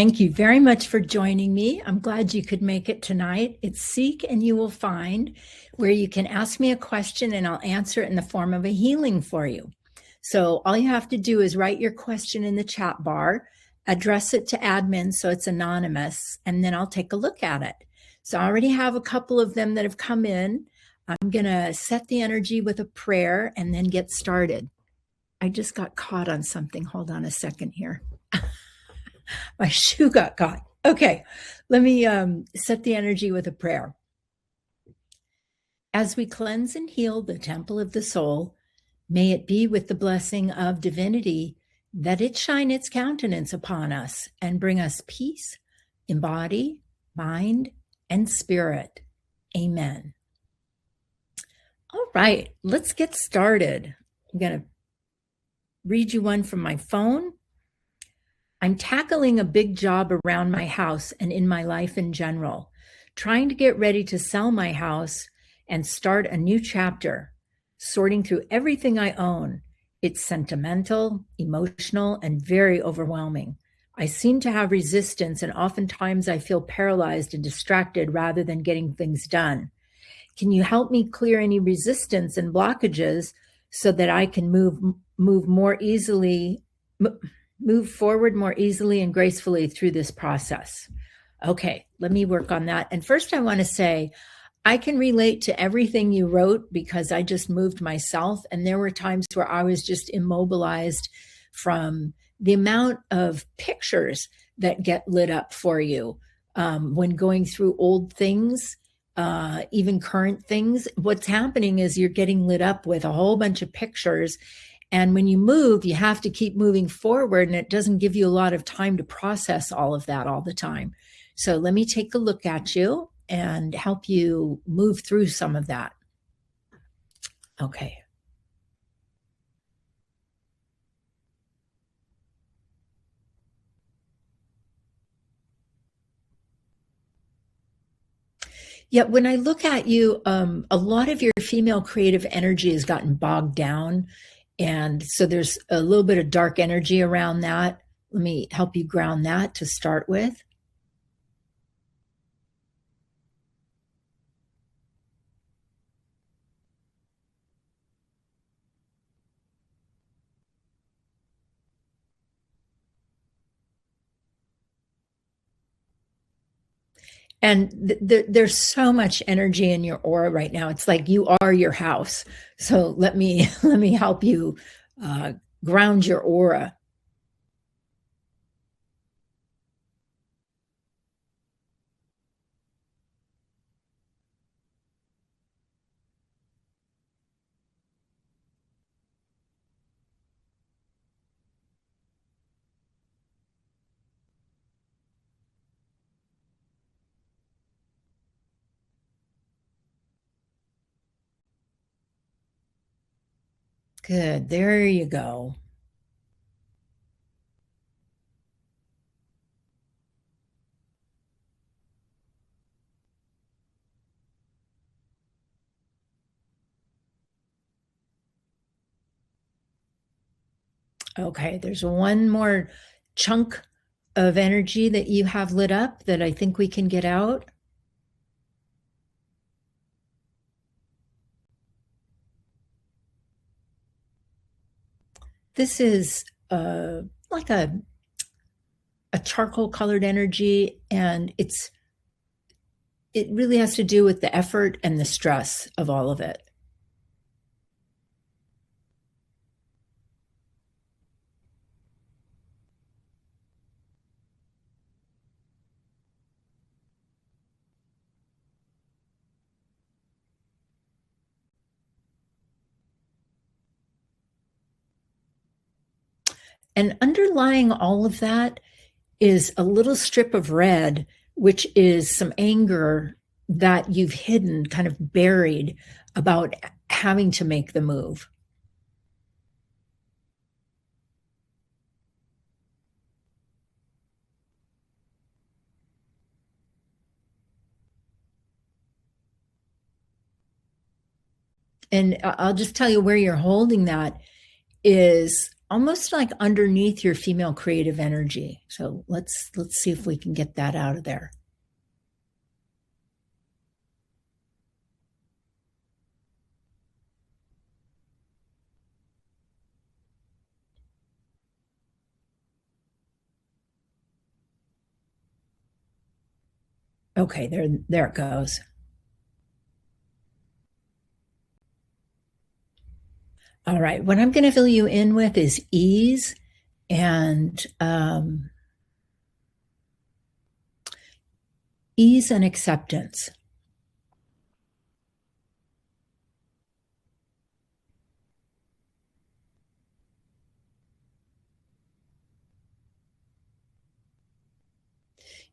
Thank you very much for joining me. I'm glad you could make it tonight. It's Seek and You Will Find, where you can ask me a question and I'll answer it in the form of a healing for you. So all you have to do is write your question in the chat bar, address it to admin so it's anonymous, and then I'll take a look at it. So I already have a couple of them that have come in. I'm going to set the energy with a prayer and then get started. I just got caught on something. Hold on a second here. My shoe got caught. Okay, let me set the energy with a prayer. As we cleanse and heal the temple of the soul, may it be with the blessing of divinity that it shine its countenance upon us and bring us peace in body, mind, and spirit. Amen. All right, let's get started. I'm going to read you one from my phone. I'm tackling a big job around my house and in my life in general, trying to get ready to sell my house and start a new chapter, sorting through everything I own. It's sentimental, emotional, and very overwhelming. I seem to have resistance, and oftentimes I feel paralyzed and distracted rather than getting things done. Can you help me clear any resistance and blockages so that I can move forward more easily and gracefully through this process? Okay, let me work on that. And first I want to say, I can relate to everything you wrote because I just moved myself. And there were times where I was just immobilized from the amount of pictures that get lit up for you when going through old things, even current things. What's happening is you're getting lit up with a whole bunch of pictures. And when you move, you have to keep moving forward, and it doesn't give you a lot of time to process all of that all the time. So let me take a look at you and help you move through some of that. Okay. Yeah, when I look at you, a lot of your female creative energy has gotten bogged down. And so there's a little bit of dark energy around that. Let me help you ground that to start with. And there's so much energy in your aura right now. It's like you are your house. So let me help you ground your aura. Good. There you go. Okay, there's one more chunk of energy that you have lit up that I think we can get out. This is like a charcoal colored energy, and it really has to do with the effort and the stress of all of it. And underlying all of that is a little strip of red, which is some anger that you've hidden, kind of buried, about having to make the move. And I'll just tell you where you're holding that is almost like underneath your female creative energy. So let's see if we can get that out of there. Okay, there it goes. All right, what I'm going to fill you in with is ease and ease and acceptance.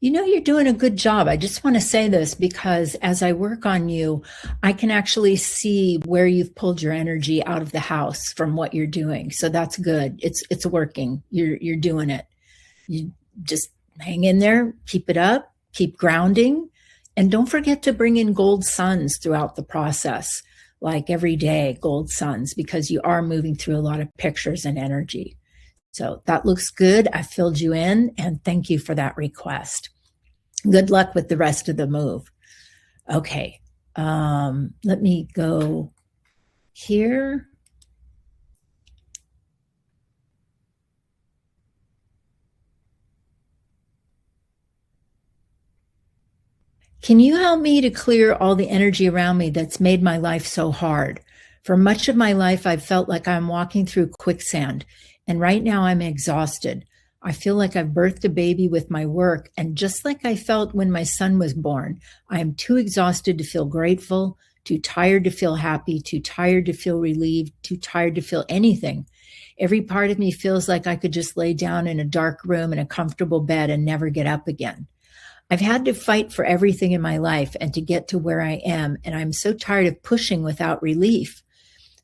You know, you're doing a good job. I just want to say this because as I work on you, I can actually see where you've pulled your energy out of the house from what you're doing. So that's good. It's working. You're doing it. You just hang in there, keep it up, keep grounding, and don't forget to bring in gold suns throughout the process, like every day, gold suns, because you are moving through a lot of pictures and energy. So that looks good. I filled you in, and thank you for that request. Good luck with the rest of the move. Okay, let me go here. Can you help me to clear all the energy around me that's made my life so hard? For much of my life, I've felt like I'm walking through quicksand, and right now I'm exhausted. I feel like I've birthed a baby with my work, and just like I felt when my son was born, I am too exhausted to feel grateful, too tired to feel happy, too tired to feel relieved, too tired to feel anything. Every part of me feels like I could just lay down in a dark room in a comfortable bed and never get up again. I've had to fight for everything in my life and to get to where I am, and I'm so tired of pushing without relief.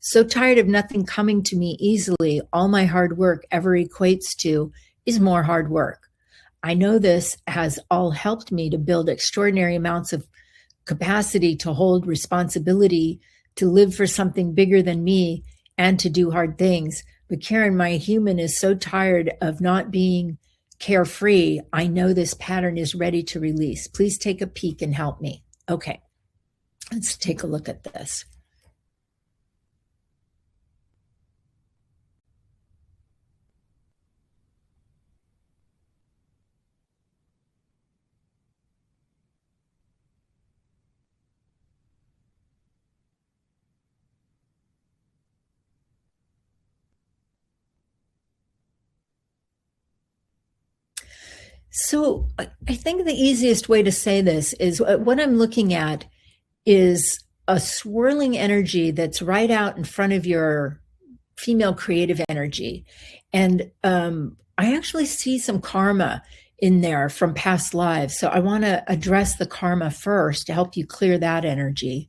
So tired of nothing coming to me easily. All my hard work ever equates to is more hard work. I know this has all helped me to build extraordinary amounts of capacity to hold responsibility, to live for something bigger than me, and to do hard things. But Karin, my human is so tired of not being carefree. I know this pattern is ready to release. Please take a peek and help me. Okay, let's take a look at this. So I think the easiest way to say this is what I'm looking at is a swirling energy that's right out in front of your female creative energy. And I actually see some karma in there from past lives. So I want to address the karma first to help you clear that energy.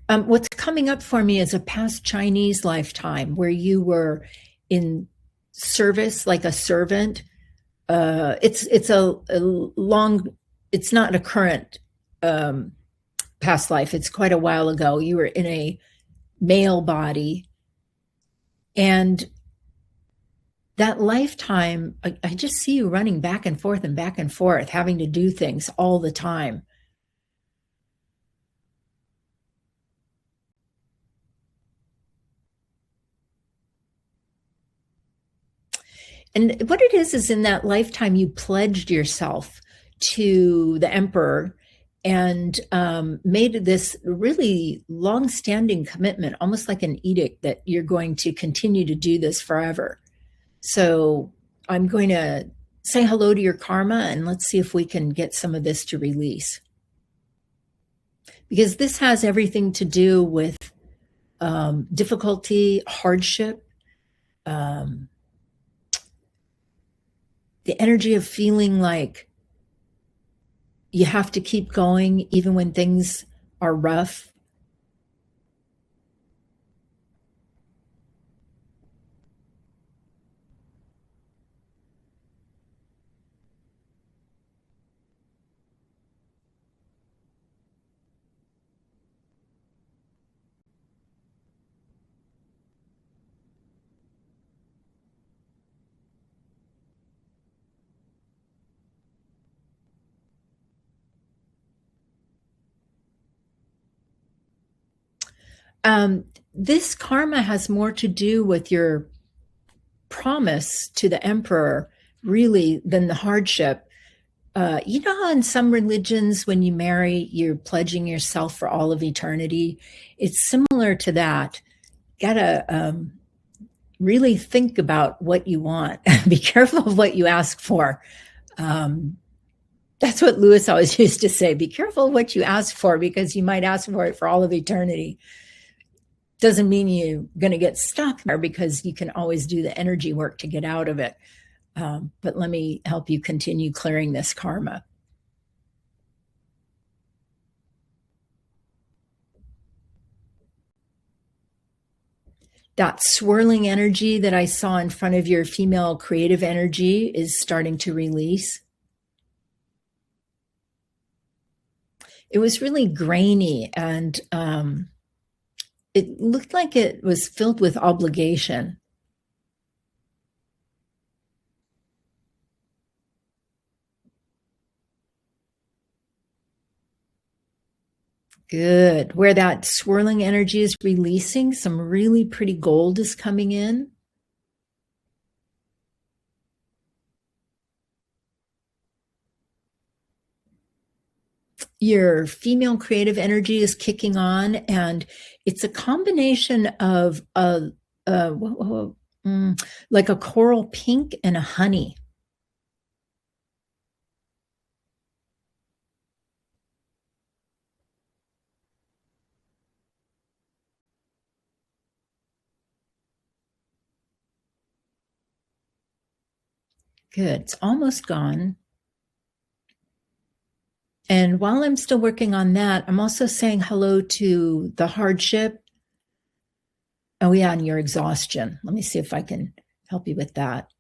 What's coming up for me is a past Chinese lifetime where you were in service like a servant. It's a long. It's not a current past life. It's quite a while ago. You were in a male body, and that lifetime, I just see you running back and forth and back and forth, having to do things all the time. And what it is in that lifetime, you pledged yourself to the emperor and made this really long-standing commitment, almost like an edict that you're going to continue to do this forever. So I'm going to say hello to your karma and let's see if we can get some of this to release. Because this has everything to do with difficulty, hardship, the energy of feeling like you have to keep going even when things are rough. This karma has more to do with your promise to the emperor, really, than the hardship. You know how in some religions, when you marry, you're pledging yourself for all of eternity? It's similar to that. Gotta really think about what you want. Be careful of what you ask for. That's what Lewis always used to say. Be careful what you ask for, because you might ask for it for all of eternity. Doesn't mean you're going to get stuck there, because you can always do the energy work to get out of it. But let me help you continue clearing this karma. That swirling energy that I saw in front of your female creative energy is starting to release. It was really grainy, and it looked like it was filled with obligation. Good. Where that swirling energy is releasing, some really pretty gold is coming in. Your female creative energy is kicking on, and it's a combination of like a coral pink and a honey. Good. It's almost gone. And while I'm still working on that, I'm also saying hello to the hardship. Oh, yeah, and your exhaustion. Let me see if I can help you with that.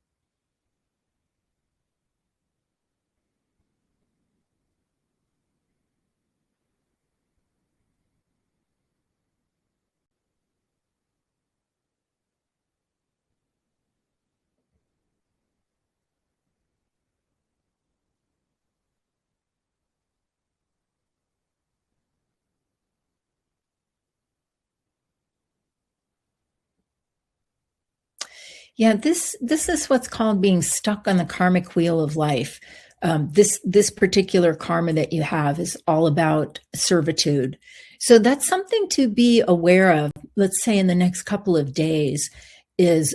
Yeah, this is what's called being stuck on the karmic wheel of life. This particular karma that you have is all about servitude. So that's something to be aware of. Let's say in the next couple of days is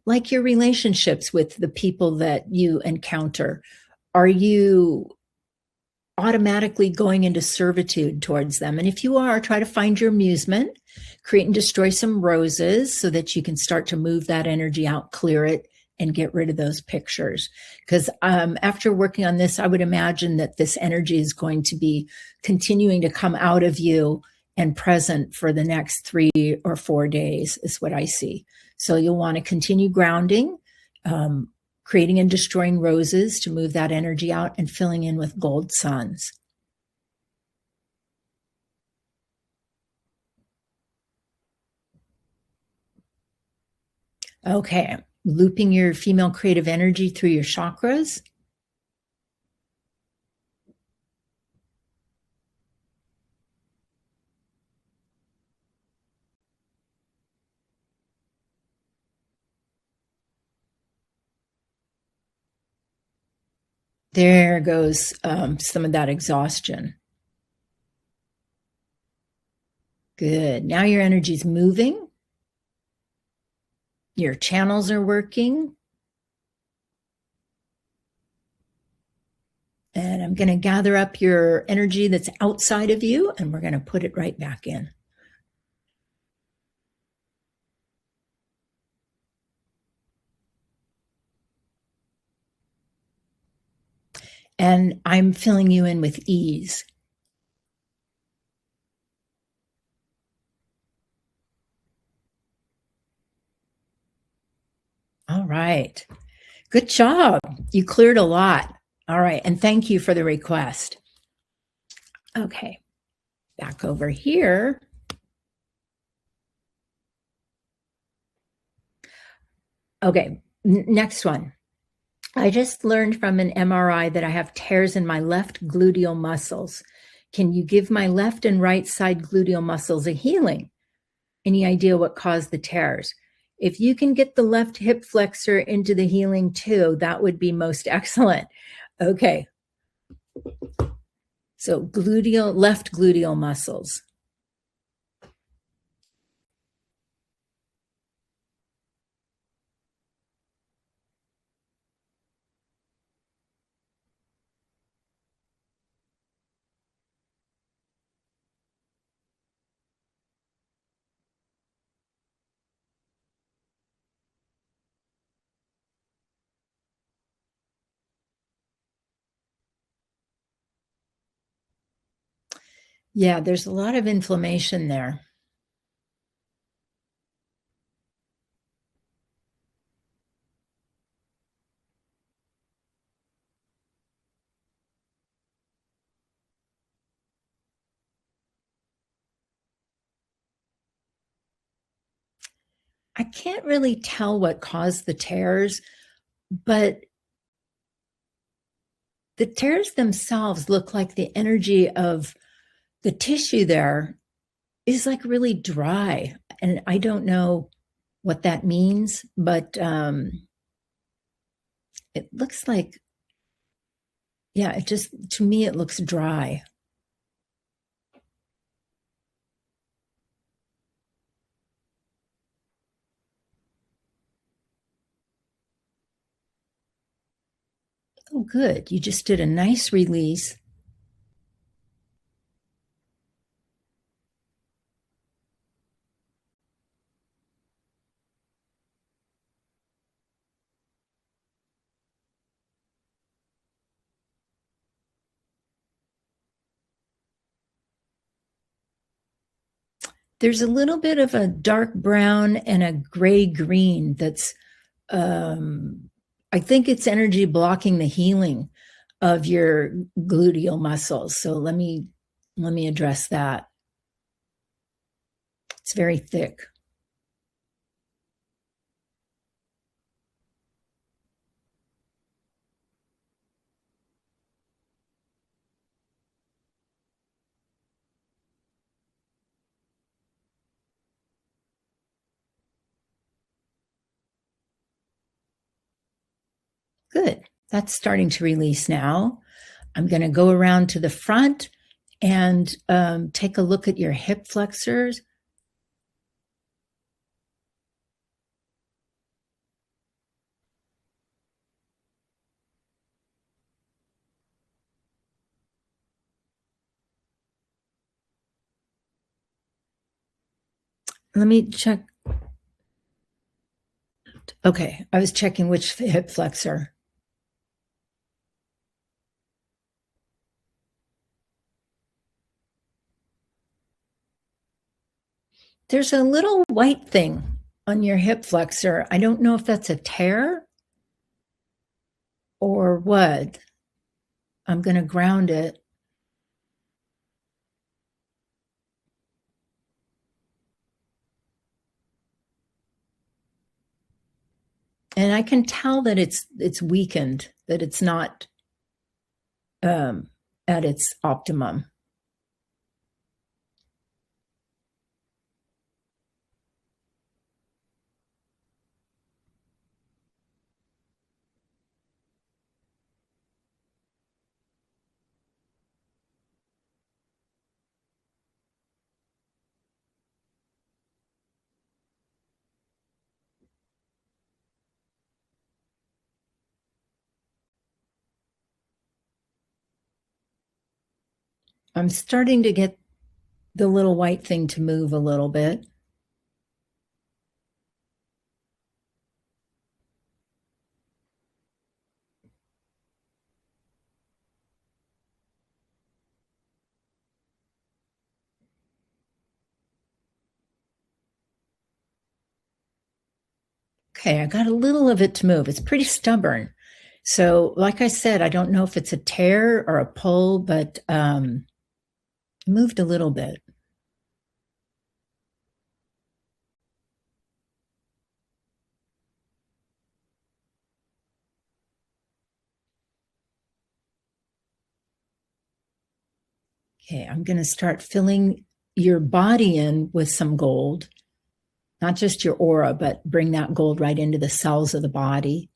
like your relationships with the people that you encounter. Are you automatically going into servitude towards them? And if you are, try to find your amusement, create and destroy some roses so that you can start to move that energy out, clear it, and get rid of those pictures. Because after working on this, I would imagine that this energy is going to be continuing to come out of you and present for the next 3 or 4 days is what I see. So you'll want to continue grounding, creating and destroying roses to move that energy out, and filling in with gold suns. Okay, looping your female creative energy through your chakras. There goes some of that exhaustion. Good. Now your energy's moving. Your channels are working. And I'm going to gather up your energy that's outside of you, and we're going to put it right back in. And I'm filling you in with ease. All right. Good job. You cleared a lot. All right. And thank you for the request. Okay. Back over here. Okay. Next one. I just learned from an MRI that I have tears in my left gluteal muscles. Can you give my left and right side gluteal muscles a healing? any idea what caused the tears. If you can get the left hip flexor into the healing too, that would be most excellent. Okay. So left gluteal muscles. Yeah, there's a lot of inflammation there. I can't really tell what caused the tears, but the tears themselves look like the energy of the tissue there is like really dry. And I don't know what that means, but it looks like, yeah, it just, to me, it looks dry. Oh, good. You just did a nice release. There's a little bit of a dark brown and a gray green that's, I think it's energy blocking the healing of your gluteal muscles. So let me address that. It's very thick. Good. That's starting to release now. I'm going to go around to the front and take a look at your hip flexors. Let me check. Okay, I was checking which hip flexor. There's a little white thing on your hip flexor. I don't know if that's a tear or what. I'm going to ground it. And I can tell that it's weakened, that it's not at its optimum. I'm starting to get the little white thing to move a little bit. Okay, I got a little of it to move. It's pretty stubborn. So, like I said, I don't know if it's a tear or a pull, but moved a little bit. Okay, I'm going to start filling your body in with some gold. not just your aura, but bring that gold right into the cells of the body.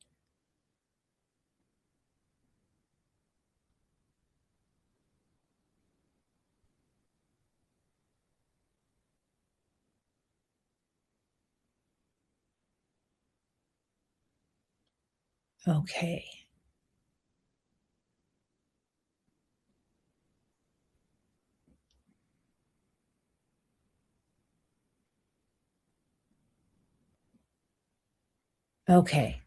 Okay. Okay.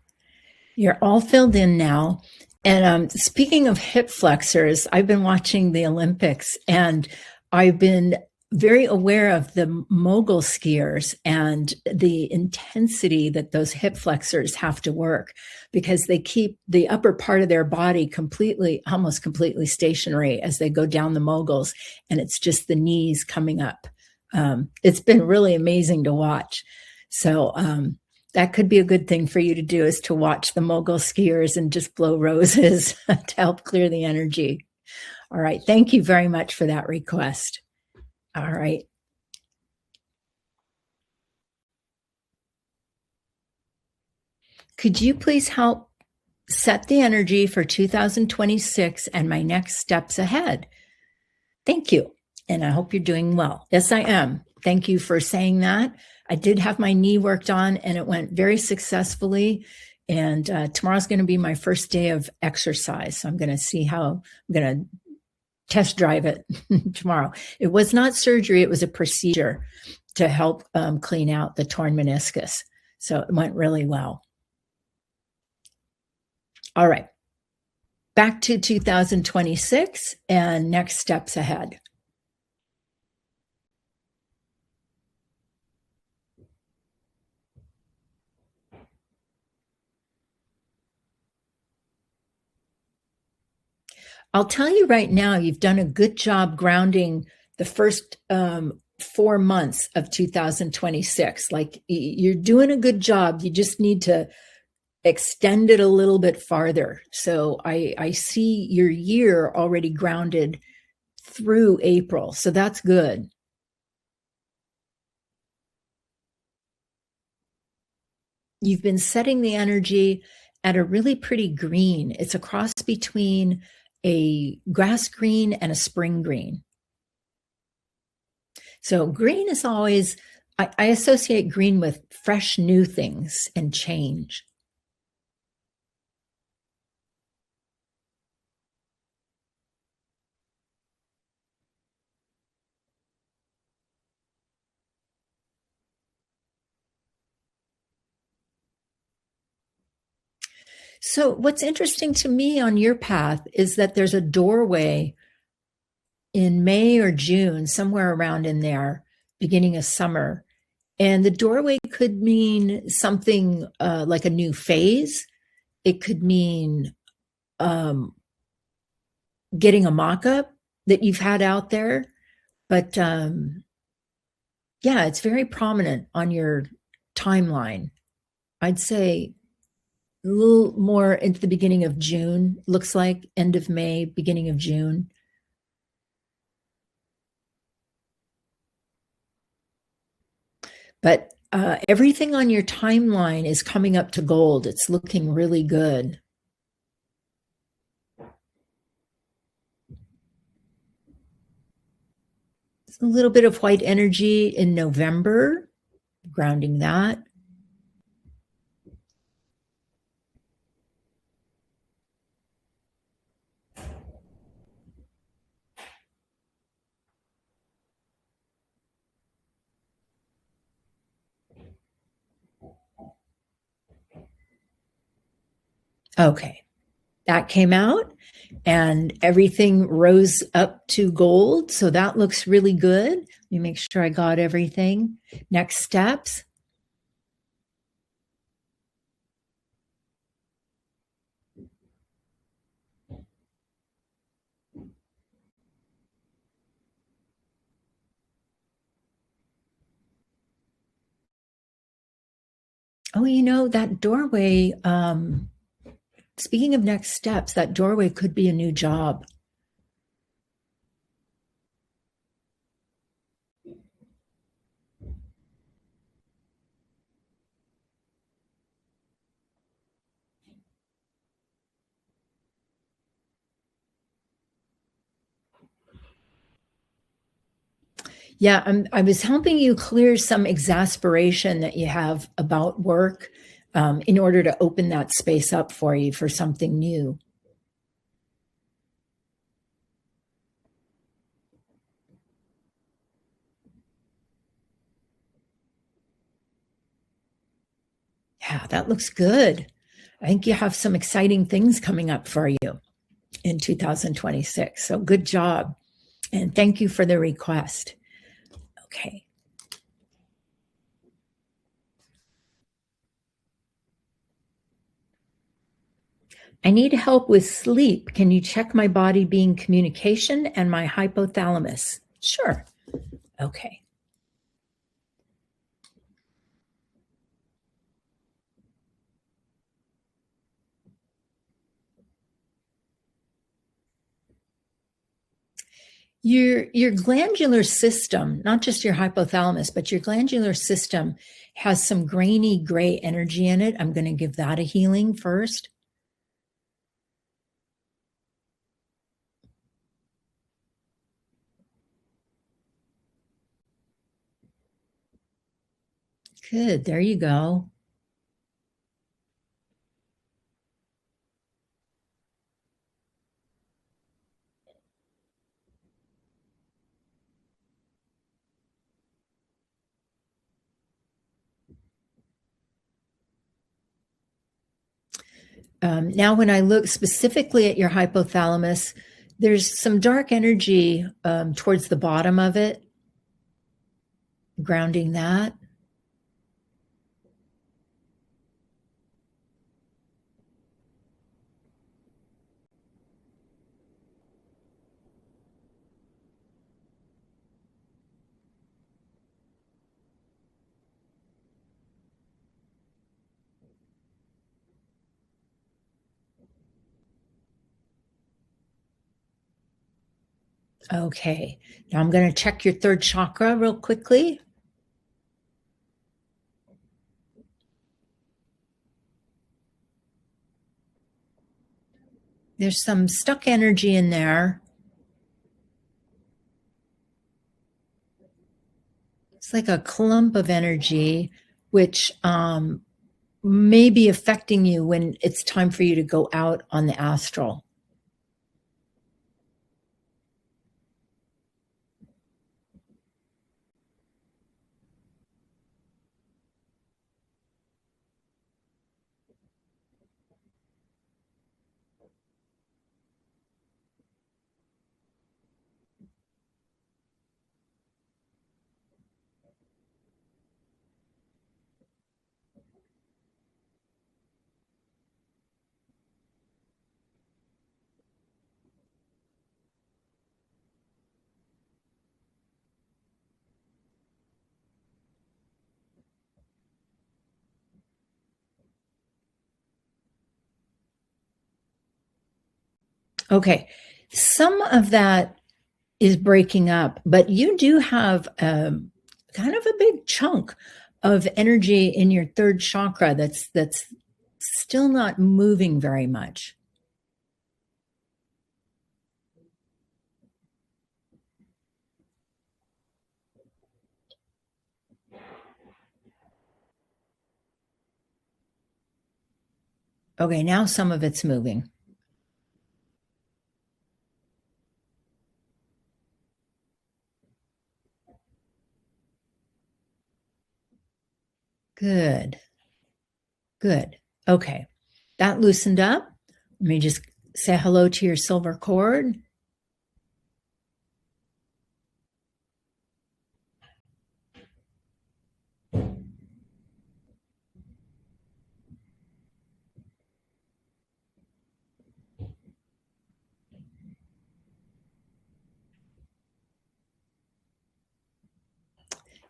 You're all filled in now. And speaking of hip flexors, I've been watching the Olympics and I've been very aware of the mogul skiers and the intensity that those hip flexors have to work because they keep the upper part of their body completely, almost completely stationary as they go down the moguls. And it's just the knees coming up. It's been really amazing to watch. So, that could be a good thing for you to do, is to watch the mogul skiers and just blow roses to help clear the energy. All right. Thank you very much for that request. All right. Could you please help set the energy for 2026 and my next steps ahead? Thank you. And I hope you're doing well. Yes, I am. Thank you for saying that. I did have my knee worked on and it went very successfully. And tomorrow's going to be my first day of exercise. So I'm going to see how I'm going to test drive it tomorrow. It was not surgery. It was a procedure to help clean out the torn meniscus. So it went really well. All right. Back to 2026 and next steps ahead. I'll tell you right now, you've done a good job grounding the first 4 months of 2026. Like, you're doing a good job. You just need to extend it a little bit farther. So I see your year already grounded through April. So that's good. You've been setting the energy at a really pretty green. It's a cross between a grass green and a spring green. So green is always, I associate green with fresh new things and change. So what's interesting to me on your path is that there's a doorway in May or June, somewhere around in there, beginning of summer. And the doorway could mean something like a new phase. It could mean getting a mock-up that you've had out there. But yeah, it's very prominent on your timeline. I'd say a little more into the beginning of June, looks like end of May, beginning of June. But everything on your timeline is coming up to gold. It's looking really good. A little bit of white energy in November, grounding that. Okay, that came out and everything rose up to gold. So that looks really good. Let me make sure I got everything. Next steps. Oh, that doorway, speaking of next steps, that doorway could be a new job. Yeah, I was helping you clear some exasperation that you have about work, in order to open that space up for you for something new. Yeah, that looks good. I think you have some exciting things coming up for you in 2026. So good job. And thank you for the request. Okay. I need help with sleep. Can you check my body being communication and my hypothalamus? Sure. Okay. Your glandular system, not just your hypothalamus, but your glandular system has some grainy gray energy in it. I'm going to give that a healing first. Good. There you go. Now, when I look specifically at your hypothalamus, there's some dark energy towards the bottom of it, grounding that. Okay. Now I'm going to check your third chakra real quickly. There's some stuck energy in there. It's like a clump of energy, which may be affecting you when it's time for you to go out on the astral. Okay. Some of that is breaking up, but you do have kind of a big chunk of energy in your third chakra that's still not moving very much. Okay, now some of it's moving. Good. Good. Okay. That loosened up. Let me just say hello to your silver cord.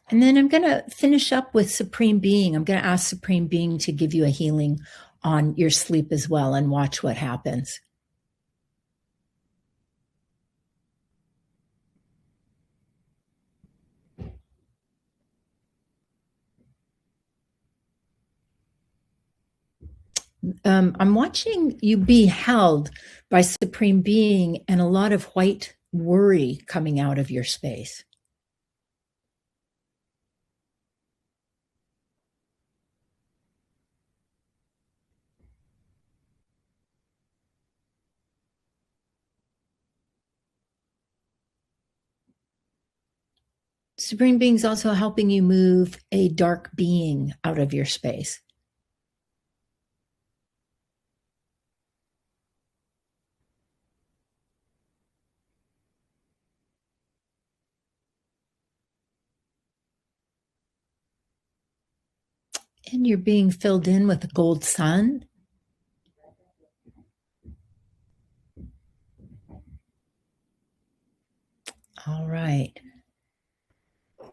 And then I'm going to finish up with Supreme Being. I'm going to ask Supreme Being to give you a healing on your sleep as well and watch what happens. I'm watching you be held by Supreme Being and a lot of white worry coming out of your space. Supreme Being's also helping you move a dark being out of your space. And you're being filled in with the gold sun. All right.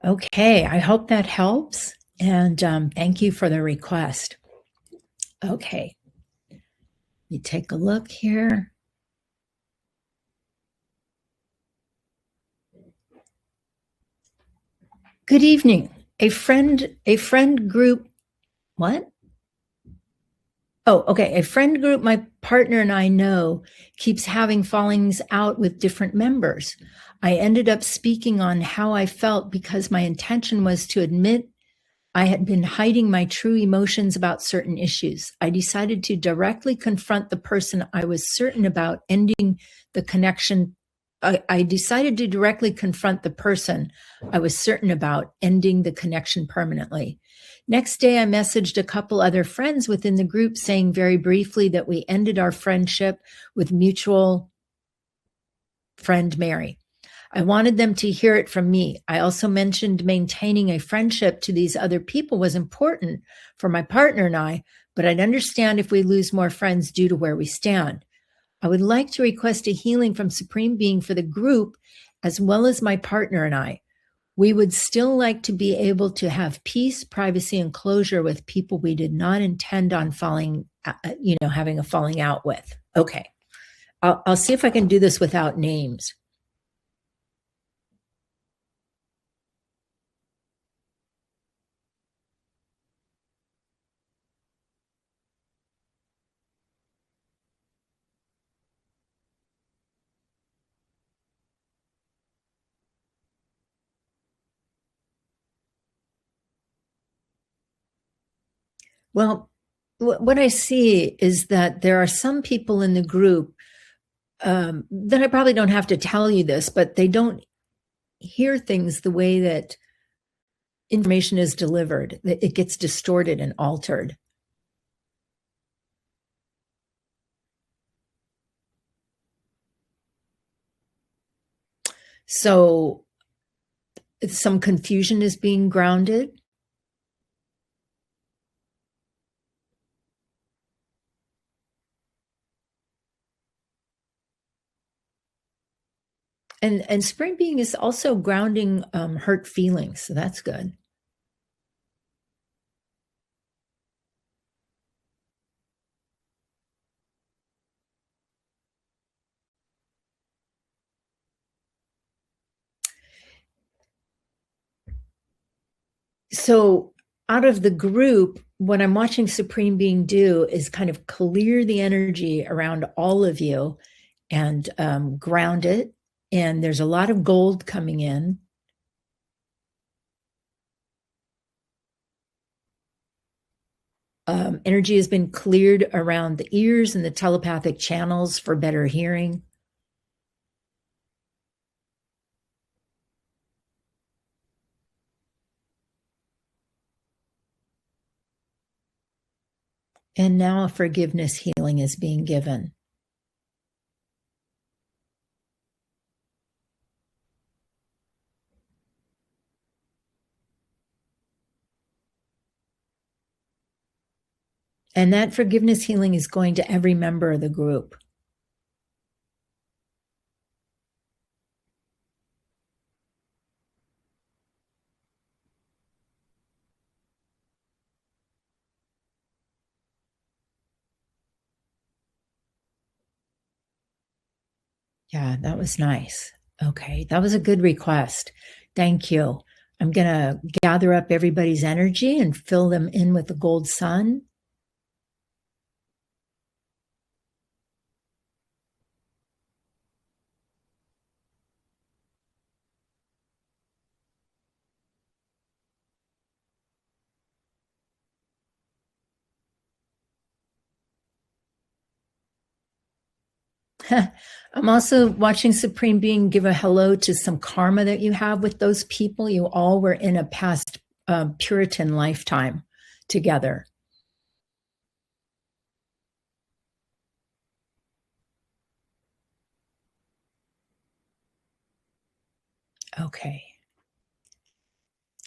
Okay, I hope that helps. And thank you for the request. Okay, you take a look here. Good evening. A friend group, what? Oh, okay. A friend group my partner and I know keeps having fallings out with different members. I ended up speaking on how I felt because my intention was to admit I had been hiding my true emotions about certain issues. I decided to directly confront the person I was certain about ending the connection. I decided to directly confront the person I was certain about ending the connection permanently. Next day, I messaged a couple other friends within the group saying very briefly that we ended our friendship with mutual friend Mary. I wanted them to hear it from me. I also mentioned maintaining a friendship to these other people was important for my partner and I, but I'd understand if we lose more friends due to where we stand. I would like to request a healing from Supreme Being for the group as well as my partner and I. We would still like to be able to have peace, privacy, and closure with people we did not intend on having a falling out with. Okay. I'll see if I can do this without names. Well, what I see is that there are some people in the group that I probably don't have to tell you this, but they don't hear things the way that information is delivered. It gets distorted and altered. So some confusion is being grounded. And Spring Being is also grounding hurt feelings. So that's good. So out of the group, what I'm watching Supreme Being do is kind of clear the energy around all of you and ground it. And there's a lot of gold coming in. Energy has been cleared around the ears and the telepathic channels for better hearing. And now a forgiveness healing is being given. And that forgiveness healing is going to every member of the group. Yeah, that was nice. Okay, that was a good request. Thank you. I'm going to gather up everybody's energy and fill them in with the gold sun. I'm also watching Supreme Being give a hello to some karma that you have with those people. You all were in a past Puritan lifetime together. Okay.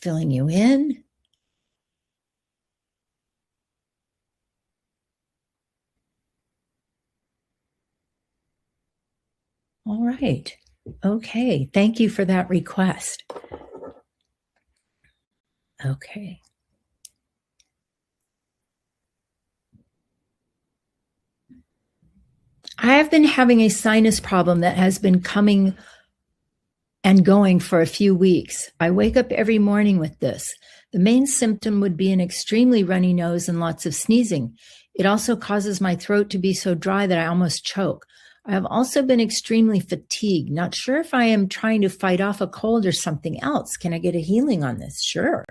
Filling you in. All right. Okay. Thank you for that request. Okay. I have been having a sinus problem that has been coming and going for a few weeks. I wake up every morning with this. The main symptom would be an extremely runny nose and lots of sneezing. It also causes my throat to be so dry that I almost choke. I have also been extremely fatigued. Not sure if I am trying to fight off a cold or something else. Can I get a healing on this? Sure.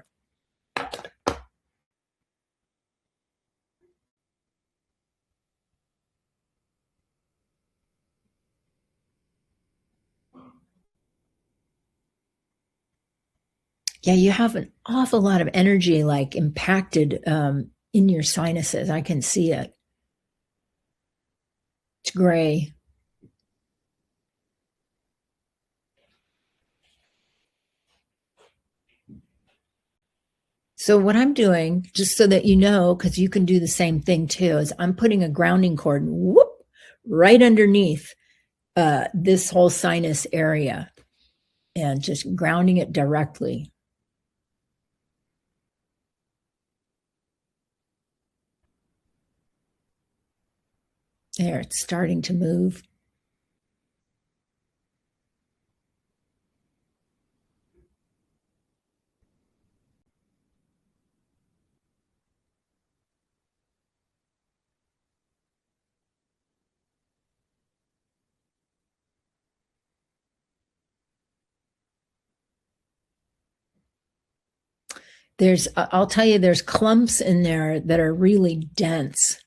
Yeah, you have an awful lot of energy like impacted in your sinuses. I can see it. It's gray. So what I'm doing, just so that you know, because you can do the same thing too, is I'm putting a grounding cord whoop right underneath this whole sinus area and just grounding it directly. There, it's starting to move. I'll tell you, there's clumps in there that are really dense.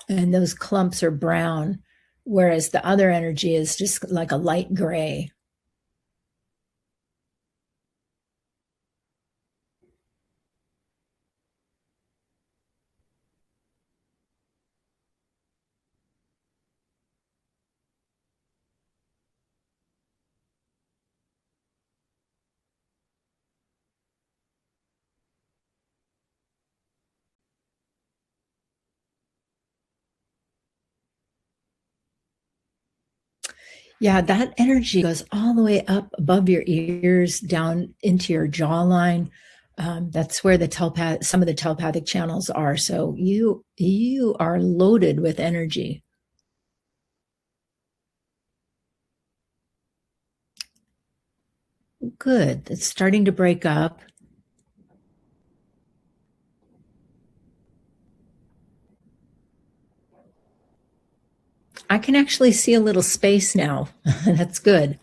And those clumps are brown, whereas the other energy is just like a light gray. Yeah, that energy goes all the way up above your ears, down into your jawline. That's where some of the telepathic channels are. So you are loaded with energy. Good. It's starting to break up. I can actually see a little space now. That's good.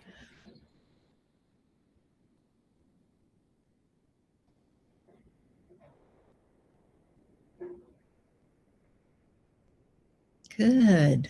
Good.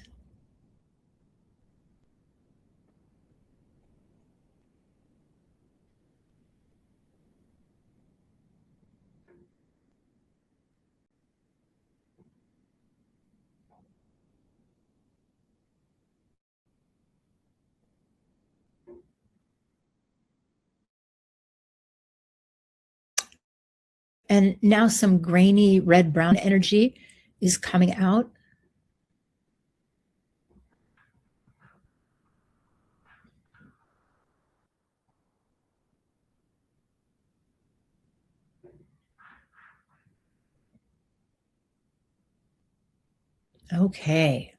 And now some grainy red brown energy is coming out. Okay.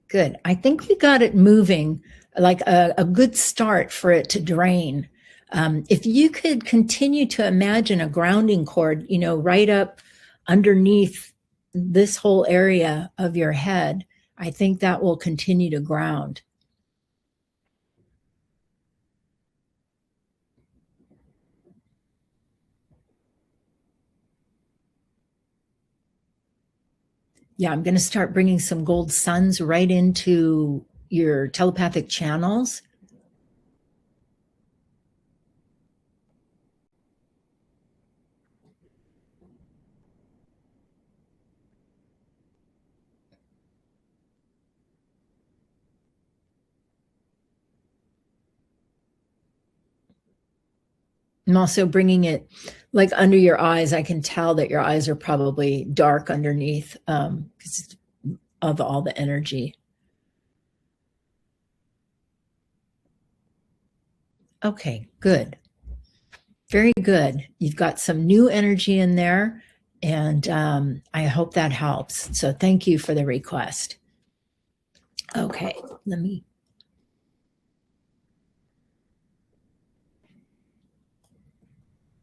Good. I think we got it moving, like a good start for it to drain. If you could continue to imagine a grounding cord, right up underneath this whole area of your head, I think that will continue to ground. Yeah, I'm going to start bringing some gold suns right into your telepathic channels. I'm also bringing it like under your eyes. I can tell that your eyes are probably dark underneath because of all the energy. Okay, good. Very good. You've got some new energy in there, and I hope that helps. So thank you for the request. Okay, let me.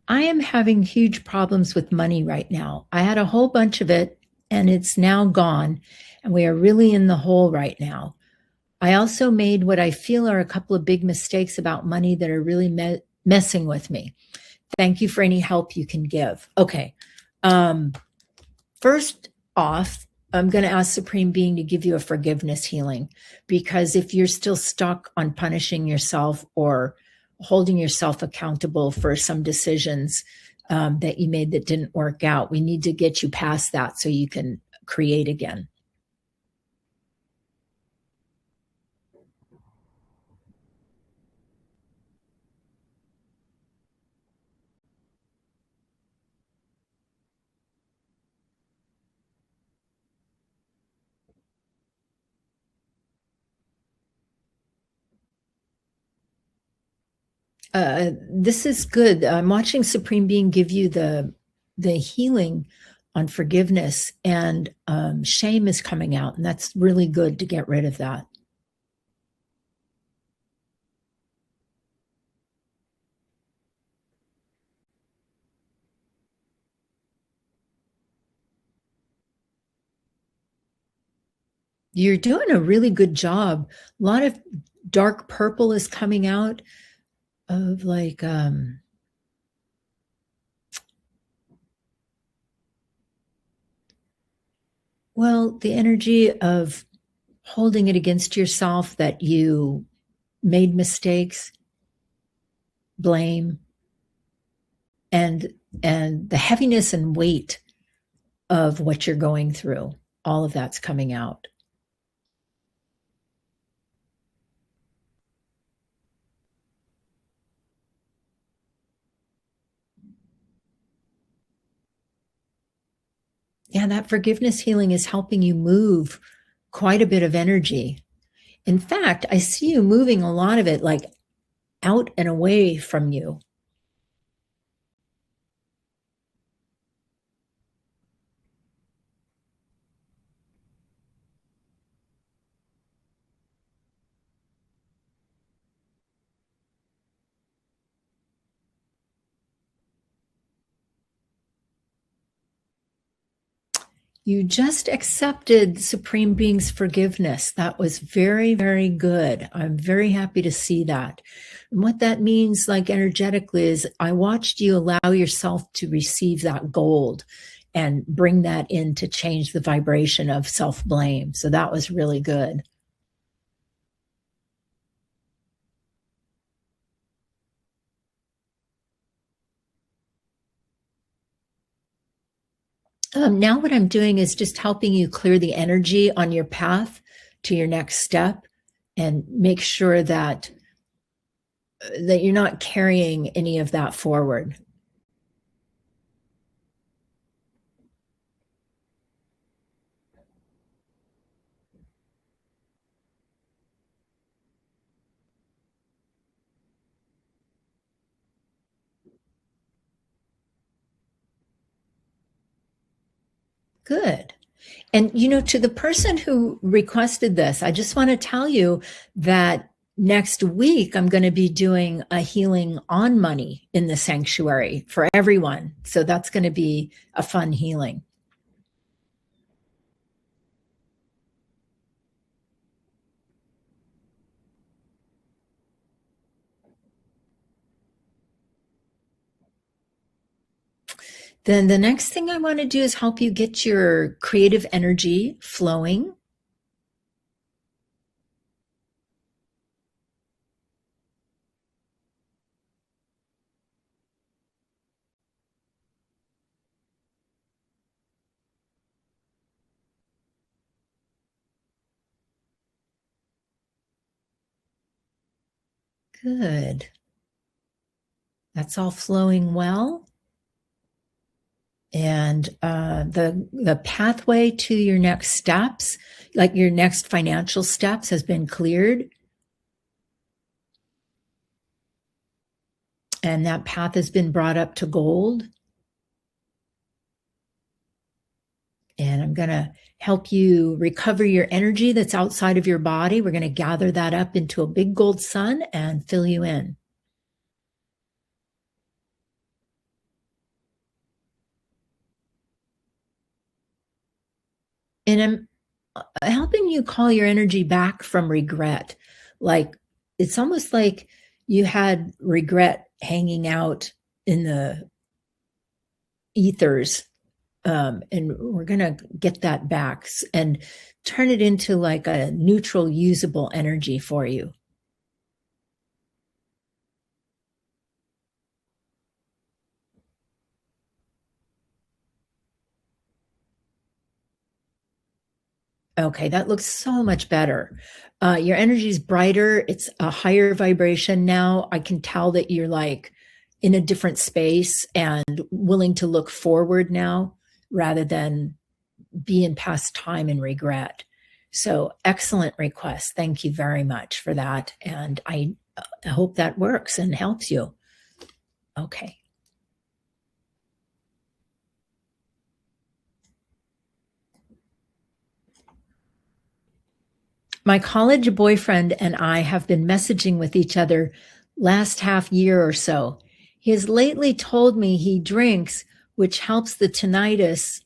I am having huge problems with money right now. I had a whole bunch of it, and it's now gone, and we are really in the hole right now. I also made what I feel are a couple of big mistakes about money that are really messing with me. Thank you for any help you can give. Okay. First off, I'm going to ask Supreme Being to give you a forgiveness healing, because if you're still stuck on punishing yourself or holding yourself accountable for some decisions that you made that didn't work out, we need to get you past that so you can create again. This is good. I'm watching Supreme Being give you the healing on forgiveness, and shame is coming out, and that's really good to get rid of that. You're doing a really good job. A lot of dark purple is coming out of like well, the energy of holding it against yourself that you made mistakes, blame, and the heaviness and weight of what you're going through. All of that's coming out. Yeah, that forgiveness healing is helping you move quite a bit of energy. In fact, I see you moving a lot of it like out and away from you. You just accepted Supreme Being's forgiveness. That was very, very good. I'm very happy to see that. And what that means, like energetically, is I watched you allow yourself to receive that gold and bring that in to change the vibration of self-blame. So that was really good. Now what I'm doing is just helping you clear the energy on your path to your next step and make sure that you're not carrying any of that forward. Good. And, you know, to the person who requested this, I just want to tell you that next week I'm going to be doing a healing on money in the sanctuary for everyone. So that's going to be a fun healing. Then the next thing I want to do is help you get your creative energy flowing. Good. That's all flowing well. And the pathway to your next steps, like your next financial steps, has been cleared. And that path has been brought up to gold. And I'm going to help you recover your energy that's outside of your body. We're going to gather that up into a big gold sun and fill you in. And I'm helping you call your energy back from regret. Like it's almost like you had regret hanging out in the ethers. And we're going to get that back and turn it into like a neutral, usable energy for you. Okay, that looks so much better. Your energy is brighter. It's a higher vibration now. I can tell that you're like in a different space and willing to look forward now rather than be in past time and regret. So, excellent request. Thank you very much for that. And I hope that works and helps you. Okay. My college boyfriend and I have been messaging with each other last half year or so. He has lately told me he drinks, which helps the tinnitus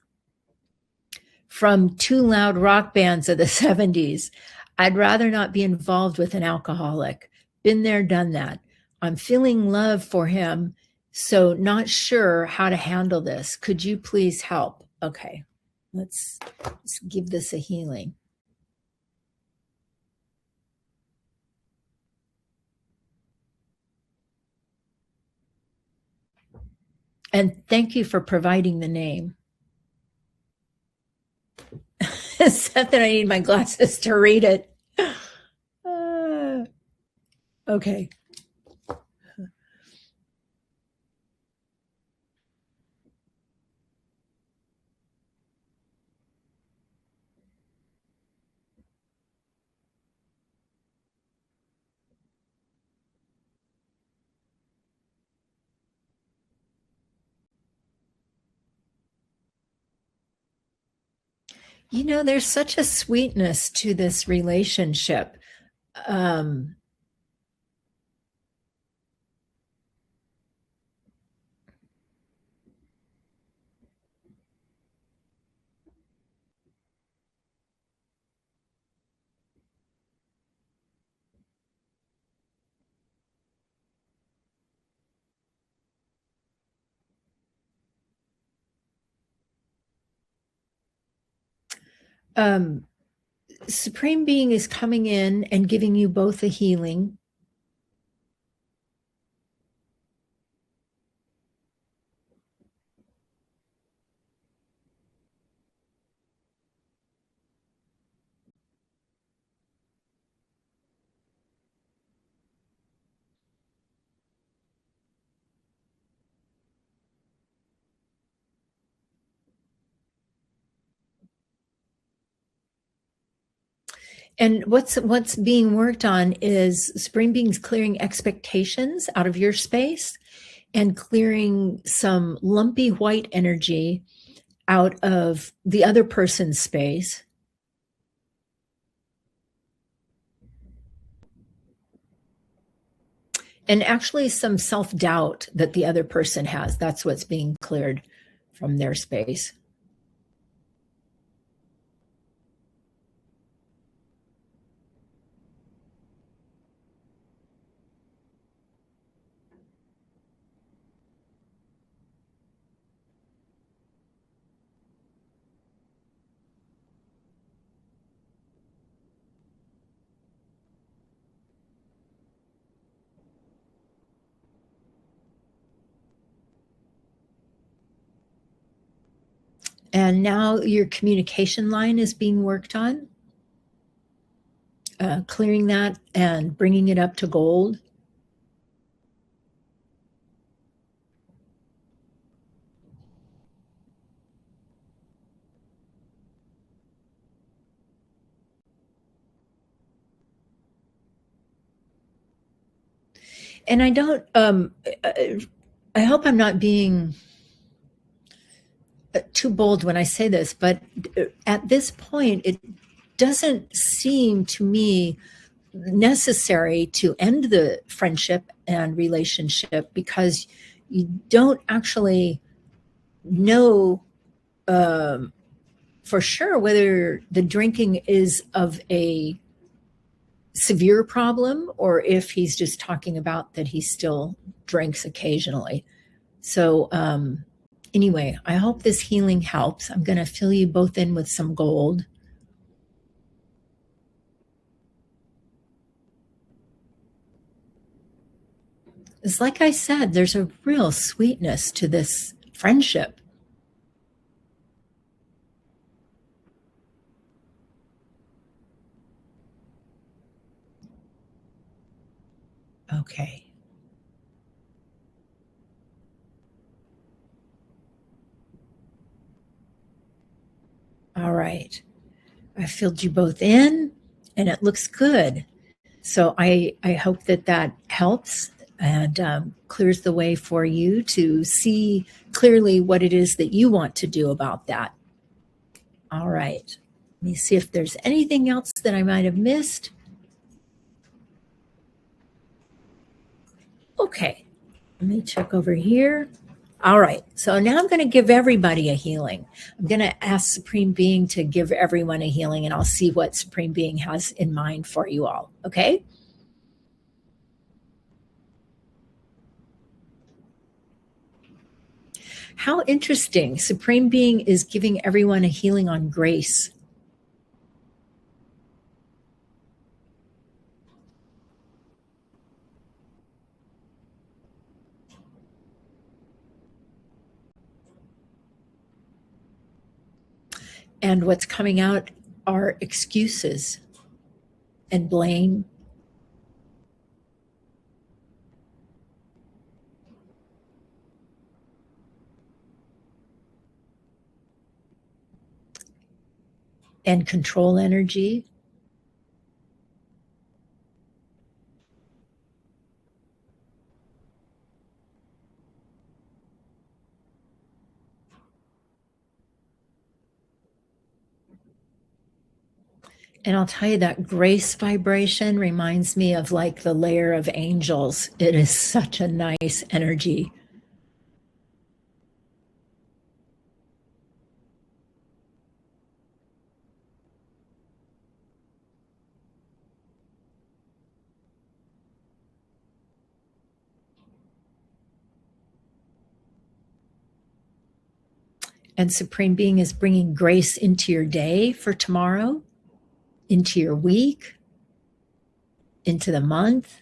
from two loud rock bands of the 70s. I'd rather not be involved with an alcoholic. Been there, done that. I'm feeling love for him, so not sure how to handle this. Could you please help? Okay, let's give this a healing. And thank you for providing the name. Except that I need my glasses to read it. Okay. You know, there's such a sweetness to this relationship. Um, um, Supreme Being is coming in and giving you both a healing. And what's being worked on is Supreme Beings clearing expectations out of your space and clearing some lumpy white energy out of the other person's space. And actually some self-doubt that the other person has. That's what's being cleared from their space. And now your communication line is being worked on, clearing that and bringing it up to gold. And I don't, I hope I'm not being too bold when I say this, but at this point, it doesn't seem to me necessary to end the friendship and relationship, because you don't actually know for sure whether the drinking is of a severe problem or if he's just talking about that he still drinks occasionally. So anyway, I hope this healing helps. I'm going to fill you both in with some gold. It's like I said, there's a real sweetness to this friendship. Okay. All right. I filled you both in and it looks good. So I hope that that helps and clears the way for you to see clearly what it is that you want to do about that. All right. Let me see if there's anything else that I might have missed. Okay. Let me check over here. All right. So now I'm going to give everybody a healing. I'm going to ask Supreme Being to give everyone a healing, and I'll see what Supreme Being has in mind for you all. Okay? How interesting. Supreme Being is giving everyone a healing on grace. And what's coming out are excuses and blame. And control energy. And I'll tell you that grace vibration reminds me of like the layer of angels. It is such a nice energy. And Supreme Being is bringing grace into your day for tomorrow, into your week, into the month,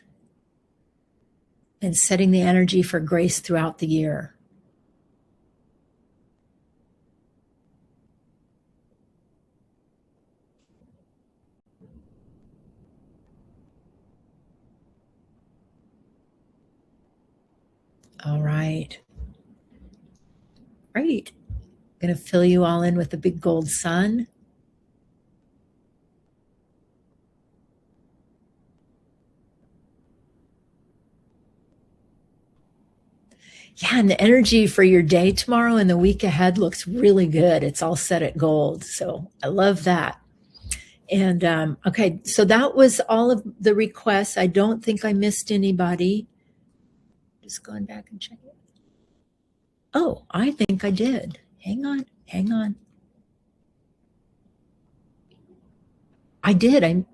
and setting the energy for grace throughout the year. All right. Great. I'm going to fill you all in with the big gold sun. Yeah, and the energy for your day tomorrow and the week ahead looks really good. It's all set at gold. So I love that. And okay, so that was all of the requests. I don't think I missed anybody. Just going back and checking. Oh, I think I did. Hang on. I did.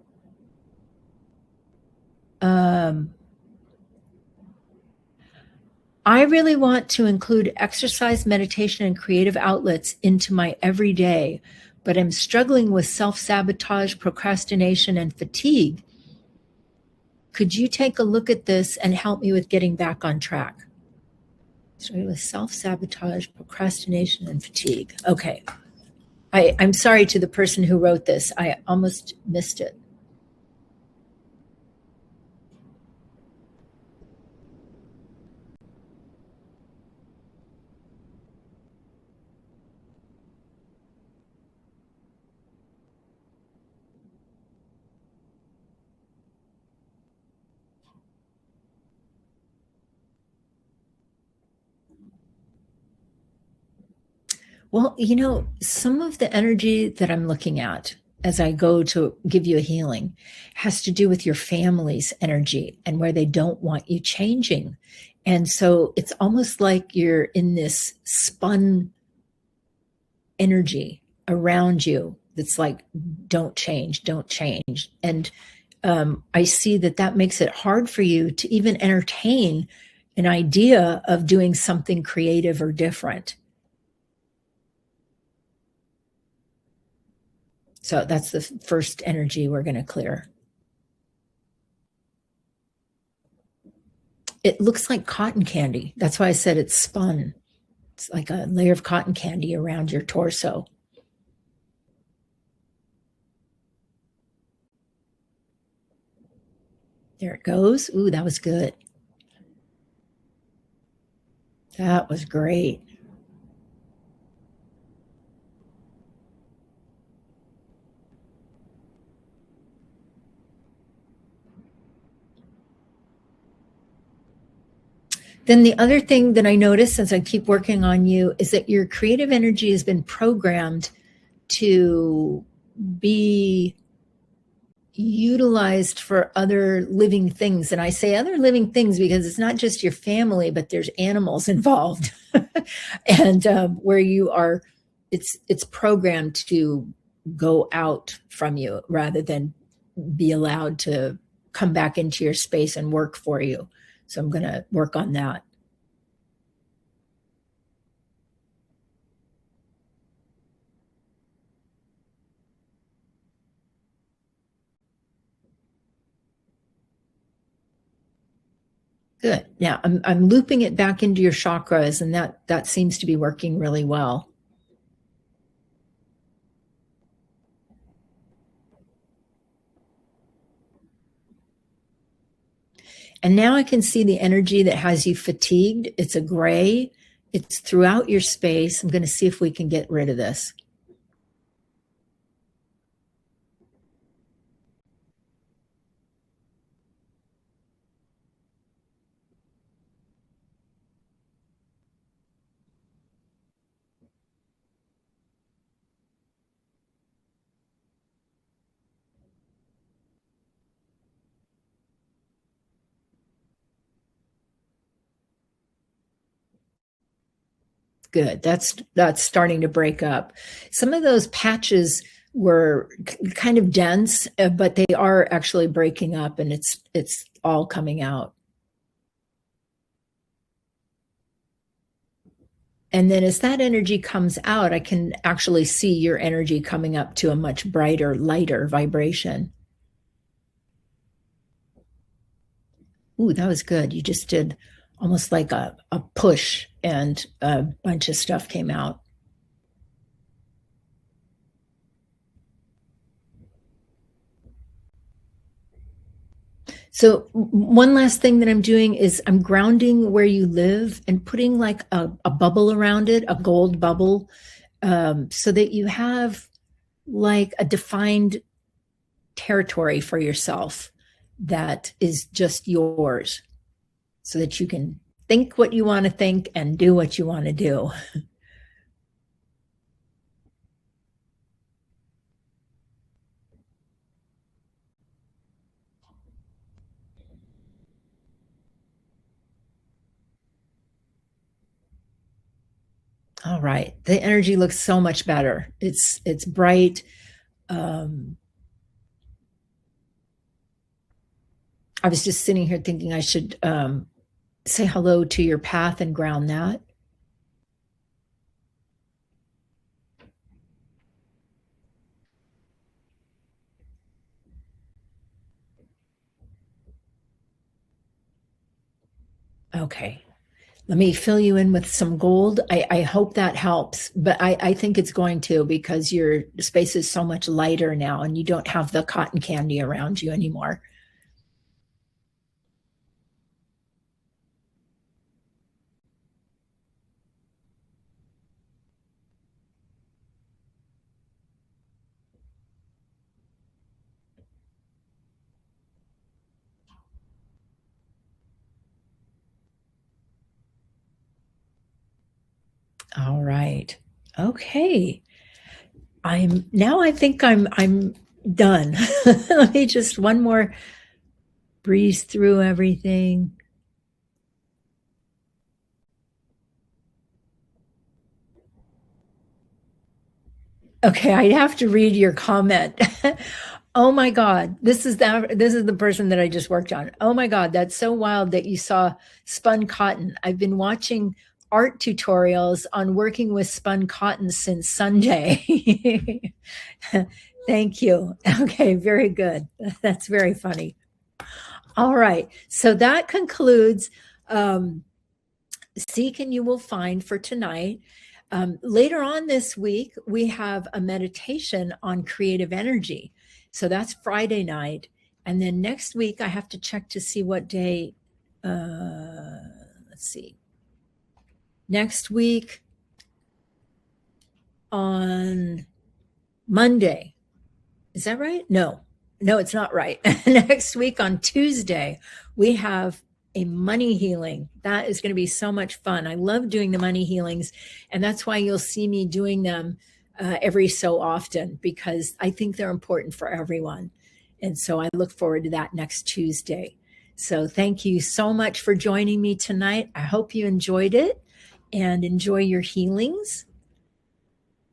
I really want to include exercise, meditation, and creative outlets into my everyday, but I'm struggling with self-sabotage, procrastination, and fatigue. Could you take a look at this and help me with getting back on track? Struggling with self-sabotage, procrastination, and fatigue. Okay. I'm sorry to the person who wrote this. I almost missed it. Well, some of the energy that I'm looking at as I go to give you a healing has to do with your family's energy and where they don't want you changing. And so it's almost like you're in this spun energy around you that's like, don't change, don't change. And I see that that makes it hard for you to even entertain an idea of doing something creative or different. So that's the first energy we're going to clear. It looks like cotton candy. That's why I said it's spun. It's like a layer of cotton candy around your torso. There it goes. Ooh, that was good. That was great. Then the other thing that I notice as I keep working on you is that your creative energy has been programmed to be utilized for other living things. And I say other living things because it's not just your family, but there's animals involved. And where you are, it's programmed to go out from you rather than be allowed to come back into your space and work for you. So I'm going to work on that. Good. Now I'm looping it back into your chakras, and that seems to be working really well. And now I can see the energy that has you fatigued. It's a gray. It's throughout your space. I'm going to see if we can get rid of this. Good. That's starting to break up. Some of those patches were kind of dense, but they are actually breaking up, and it's all coming out. And then as that energy comes out, I can actually see your energy coming up to a much brighter, lighter vibration. Ooh, that was good. You just did almost like a push, and a bunch of stuff came out. So one last thing that I'm doing is I'm grounding where you live and putting like a bubble around it, a gold bubble, so that you have like a defined territory for yourself that is just yours, so that you can think what you want to think and do what you want to do. All right. The energy looks so much better. It's bright. Um, I was just sitting here thinking I should say hello to your path and ground that. Okay. Let me fill you in with some gold. I hope that helps, but I think it's going to, because your space is so much lighter now and you don't have the cotton candy around you anymore. All right. Okay. I think I'm done. Let me just one more breeze through everything. Okay, I have to read your comment. Oh my God, this is the person that I just worked on. Oh my God, that's so wild that you saw spun cotton. I've been watching art tutorials on working with spun cotton since Sunday. Thank you. Okay, very good. That's very funny. All right, so that concludes Seek and You Will Find for tonight. Later on this week, we have a meditation on creative energy. So that's Friday night. And then next week, I have to check to see what day. Let's see. Next week on Monday. Is that right? No, it's not right. Next week on Tuesday, we have a money healing. That is going to be so much fun. I love doing the money healings. And that's why you'll see me doing them every so often, because I think they're important for everyone. And so I look forward to that next Tuesday. So thank you so much for joining me tonight. I hope you enjoyed it and enjoy your healings.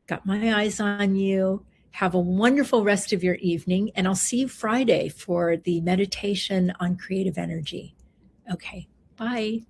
Got my eyes on you. Have a wonderful rest of your evening, and I'll see you Friday for the meditation on creative energy. Okay, bye.